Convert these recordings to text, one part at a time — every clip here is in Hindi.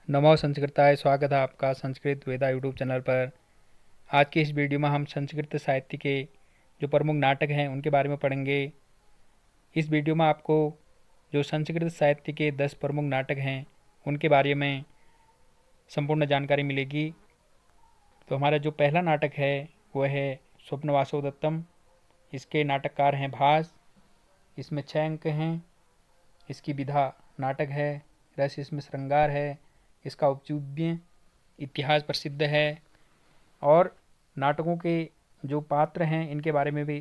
नमो संस्कृताय। स्वागत है आपका संस्कृत वेदा यूट्यूब चैनल पर। आज की इस वीडियो में हम संस्कृत साहित्य के जो प्रमुख नाटक हैं उनके बारे में पढ़ेंगे। इस वीडियो में आपको जो संस्कृत साहित्य के 10 प्रमुख नाटक हैं उनके बारे में संपूर्ण जानकारी मिलेगी। तो हमारा जो पहला नाटक है वह है स्वप्नवासो दत्तम। इसके नाटककार हैं भास। इसमें 6 अंक हैं। इसकी विधा नाटक है। रस इसमें श्रृंगार है। इसका उपजीव्य इतिहास प्रसिद्ध है। और नाटकों के जो पात्र हैं इनके बारे में भी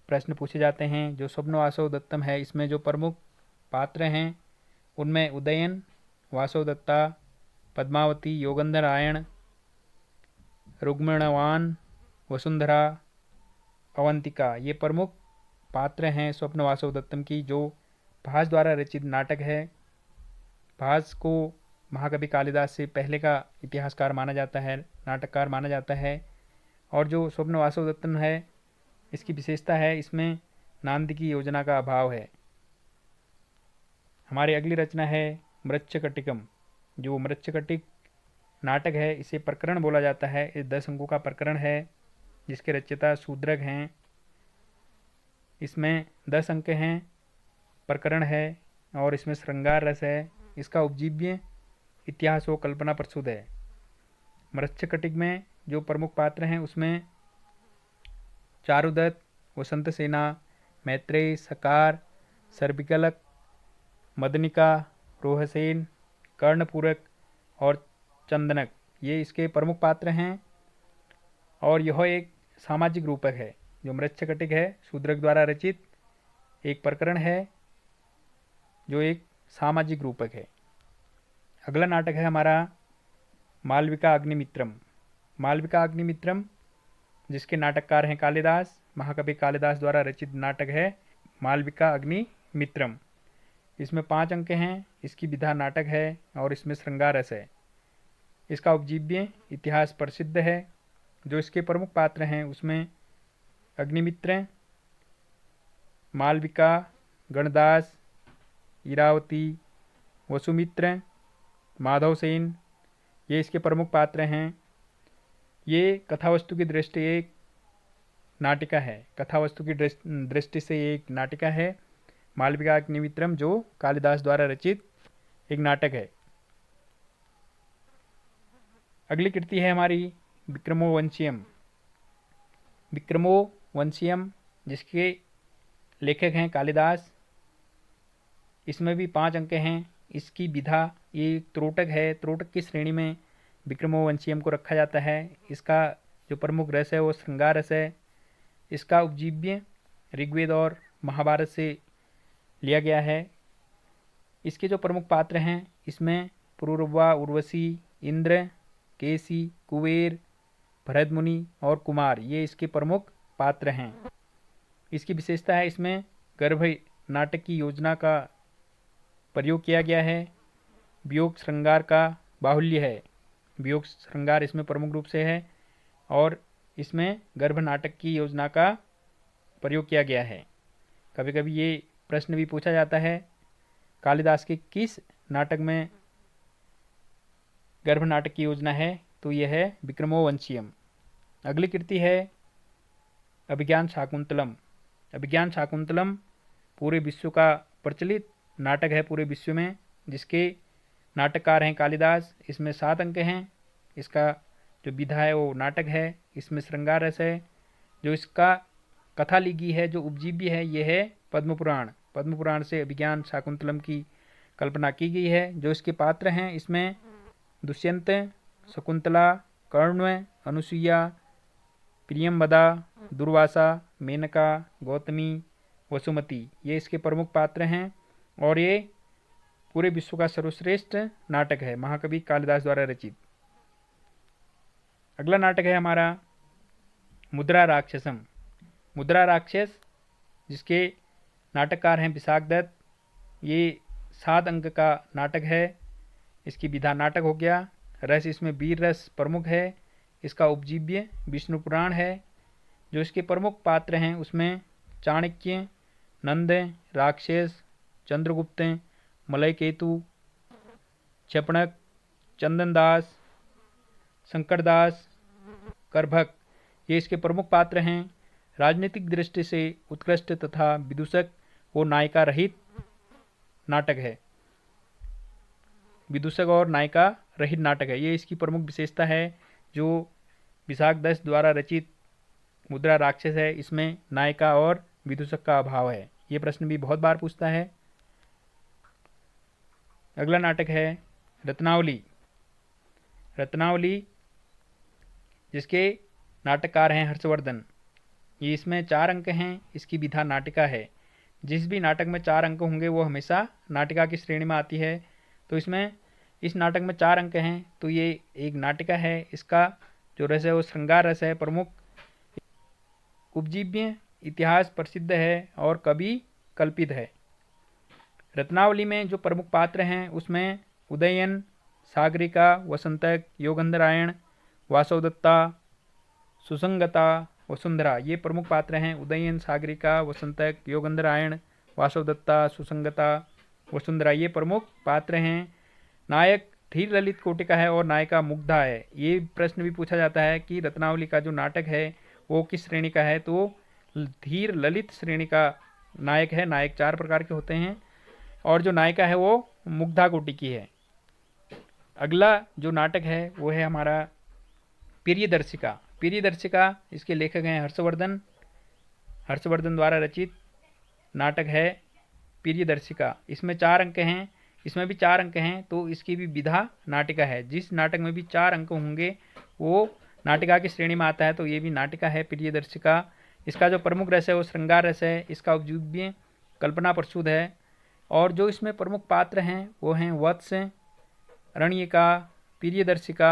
प्रश्न पूछे जाते हैं। जो स्वप्नवासो दत्तम है इसमें जो प्रमुख पात्र हैं उनमें उदयन, वासोदत्ता, पद्मावती, योगंधरायण, रुग्मणवान, वसुंधरा, अवंतिका ये प्रमुख पात्र हैं स्वप्नवासो दत्तम की, जो भास द्वारा रचित नाटक है। भास को महाकवि कालिदास से पहले का इतिहासकार माना जाता है, नाटककार माना जाता है। और जो स्वप्नवासो दत्तम है इसकी विशेषता है इसमें नांद की योजना का अभाव है। हमारी अगली रचना है मृच्छकटिकम। जो मृच्छकटिक नाटक है इसे प्रकरण बोला जाता है। ये 10 अंकों का प्रकरण है जिसके रचयिता शूद्रक हैं। इसमें 10 अंक हैं, प्रकरण है और इसमें श्रृंगार रस है। इसका उपजीव्य इतिहास व कल्पना प्रस्तुत है। मृच्छकटिक में जो प्रमुख पात्र हैं उसमें चारुदत्त, वसंत सेना, मैत्रेय, सकार, सर्पिकलक, मदनिका, रोहसेन, कर्णपूरक और चंदनक ये इसके प्रमुख पात्र हैं। और यह एक सामाजिक रूपक है। जो मृच्छकटिक है शूद्रक द्वारा रचित एक प्रकरण है जो एक सामाजिक रूपक है। अगला नाटक है हमारा मालविका अग्निमित्रम। मालविका अग्निमित्रम जिसके नाटककार हैं कालिदास, महाकवि कालिदास द्वारा रचित नाटक है मालविका अग्निमित्रम। इसमें 5 अंक हैं। इसकी विधा नाटक है और इसमें श्रृंगार रस है। इसका उपजीव्य इतिहास प्रसिद्ध है। जो इसके प्रमुख पात्र हैं उसमें अग्निमित्र, मालविका, गणदास, इरावती, वसुमित्र, माधवसेन ये इसके प्रमुख पात्र हैं। ये कथावस्तु की दृष्टि एक नाटिका है। कथावस्तु की दृष्टि से एक नाटिका है मालविका अग्निमित्रम, जो कालिदास द्वारा रचित एक नाटक है। अगली कृति है हमारी विक्रमोवंशियम। विक्रमोवंशियम जिसके लेखक हैं कालिदास। इसमें भी 5 अंक हैं। इसकी विधा ये त्रोटक है। त्रोटक की श्रेणी में विक्रमोवंशियम को रखा जाता है। इसका जो प्रमुख रस है वो श्रृंगार रस है। इसका उपजीव्य ऋग्वेद और महाभारत से लिया गया है। इसके जो प्रमुख पात्र हैं इसमें पुरुरवा, उर्वशी, इंद्र, केसी, कुबेर, भरतमुनि और कुमार ये इसके प्रमुख पात्र हैं। इसकी विशेषता है इसमें गर्भ नाटक की योजना का प्रयोग किया गया है। वियोग श्रृंगार का बाहुल्य है। वियोग श्रृंगार इसमें प्रमुख रूप से है और इसमें गर्भ नाटक की योजना का प्रयोग किया गया है। कभी कभी ये प्रश्न भी पूछा जाता है कालिदास के किस नाटक में गर्भ नाटक की योजना है, तो यह है विक्रमोवंशियम। अगली कृति है अभिज्ञान शाकुंतलम। अभिज्ञान शाकुंतलम पूरे विश्व का प्रचलित नाटक है पूरे विश्व में, जिसके नाटककार हैं कालिदास। इसमें 7 अंक हैं। इसका जो विधा है वो नाटक है। इसमें श्रृंगार रस है। जो इसका कथा लिखी है, जो उपजीव्य है, यह है पद्मपुराण। पद्मपुराण से अभिज्ञान शाकुंतलम की कल्पना की गई है। जो इसके पात्र हैं इसमें दुष्यंत, शकुंतला, कर्ण, अनुसुईया, प्रियंवदा, दुर्वासा, मेनका, गौतमी, वसुमती ये इसके प्रमुख पात्र हैं। और ये पूरे विश्व का सर्वश्रेष्ठ नाटक है महाकवि कालिदास द्वारा रचित। अगला नाटक है हमारा मुद्रा राक्षसम। मुद्रा राक्षस जिसके नाटककार हैं विशाख दत्त। ये 7 अंक का नाटक है। इसकी विधा नाटक हो गया। रस इसमें वीर रस प्रमुख है। इसका उपजीव्य विष्णु पुराण है। जो इसके प्रमुख पात्र हैं उसमें चाणक्य, नंद, राक्षस, चंद्रगुप्त, मलयकेतु, क्षपणक, चंदनदास, शंकरदास, करभक ये इसके प्रमुख पात्र हैं। राजनीतिक दृष्टि से उत्कृष्ट तथा विदूषक वो नायिका रहित नाटक है, विदूषक और नायिका रहित नाटक है, ये इसकी प्रमुख विशेषता है। जो विशाख दत्त द्वारा रचित मुद्रा राक्षस है, इसमें नायिका और विदूषक का अभाव है। ये प्रश्न भी बहुत बार पूछता है। अगला नाटक है रत्नावली। रत्नावली जिसके नाटककार हैं हर्षवर्धन। ये इसमें 4 अंक हैं, इसकी विधा नाटिका है। जिस भी नाटक में 4 अंक होंगे वो हमेशा नाटिका की श्रेणी में आती है। तो इसमें इस नाटक में 4 अंक हैं, तो ये एक नाटिका है। इसका जो रस है वो श्रृंगार रस है। प्रमुख उपजीव्य इतिहास प्रसिद्ध है और कवि कल्पित है। रत्नावली में जो प्रमुख पात्र हैं उसमें उदयन, सागरिका, वसंतक, योगंधरायण, वासवदत्ता, सुसंगता, वसुंधरा ये प्रमुख पात्र हैं। उदयन, सागरिका, वसंतक, योगंधरायण, वासवदत्ता, सुसंगता, वसुंधरा ये प्रमुख पात्र हैं। नायक धीर ललित कोटि का है और नायिका मुग्धा है। ये प्रश्न भी पूछा जाता है कि रत्नावली का जो नाटक है वो किस श्रेणी का है, तो धीर ललित श्रेणी का नायक है। नायक 4 प्रकार के होते हैं और जो नायिका है वो मुग्धा कोटि की है। अगला जो नाटक है वो है हमारा प्रियदर्शिका। प्रियदर्शिका इसके लेखक हैं हर्षवर्धन। हर्षवर्धन द्वारा रचित नाटक है प्रियदर्शिका। इसमें 4 अंक हैं, इसमें भी 4 अंक हैं, तो इसकी भी विधा नाटिका है। जिस नाटक में भी 4 अंक होंगे वो नाटिका की श्रेणी में आता है, तो ये भी नाटिका है प्रियदर्शिका। इसका जो प्रमुख रस है वो श्रृंगार रस है। इसका उपजीव्य कल्पना प्रसूद है और जो इसमें प्रमुख पात्र हैं वो हैं वत्स, रण्यिका, प्रियदर्शिका,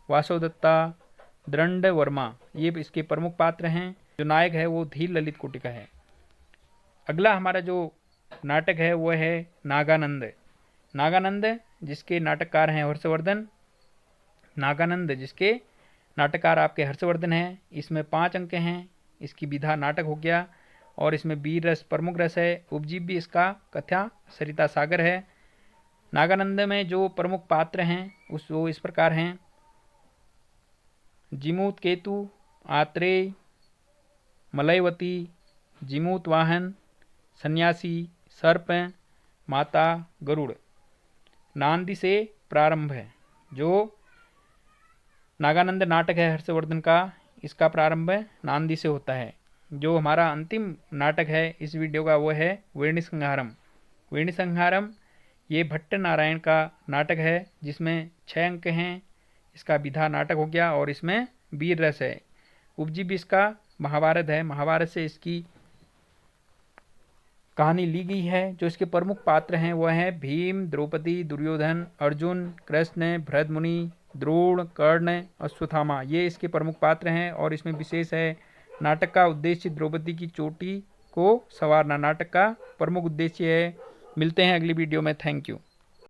वासवदत्ता, दंड वर्मा ये इसके प्रमुख पात्र हैं। जो नायक है वो धीर ललित कोटि का है। अगला हमारा जो नाटक है वो है नागानंद। नागानंद जिसके नाटककार हैं हर्षवर्धन। नागानंद जिसके नाटककार आपके हर्षवर्धन हैं। इसमें 5 अंक हैं, इसकी विधा नाटक हो गया और इसमें वीर रस प्रमुख रस है। उपजीव्य इसका कथ्या सरिता सागर है। नागानंद में जो प्रमुख पात्र हैं वो इस प्रकार हैं। जिमूत केतु, आत्रेय, मलयवती, जिमूत वाहन, सन्यासी, सर्प, माता, गरुड़। नांदी से प्रारंभ है। जो नागानंद नाटक है हर्षवर्धन का, इसका प्रारंभ नांदी से होता है। जो हमारा अंतिम नाटक है इस वीडियो का वो है वेणी संहारम। वेणी संहारम ये भट्ट नारायण का नाटक है जिसमें 6 अंक हैं। इसका विधा नाटक हो गया और इसमें वीर रस है। उपजीव्य इसका महाभारत है। महाभारत से इसकी कहानी ली गई है। जो इसके प्रमुख पात्र हैं वह हैं भीम, द्रौपदी, दुर्योधन, अर्जुन, कृष्ण, भरत मुनि, द्रोण, कर्ण, अश्वत्थामा ये इसके प्रमुख पात्र हैं। और इसमें विशेष है नाटक का उद्देश्य द्रौपदी की चोटी को संवारना नाटक का प्रमुख उद्देश्य है। मिलते हैं अगली वीडियो में। Thank you.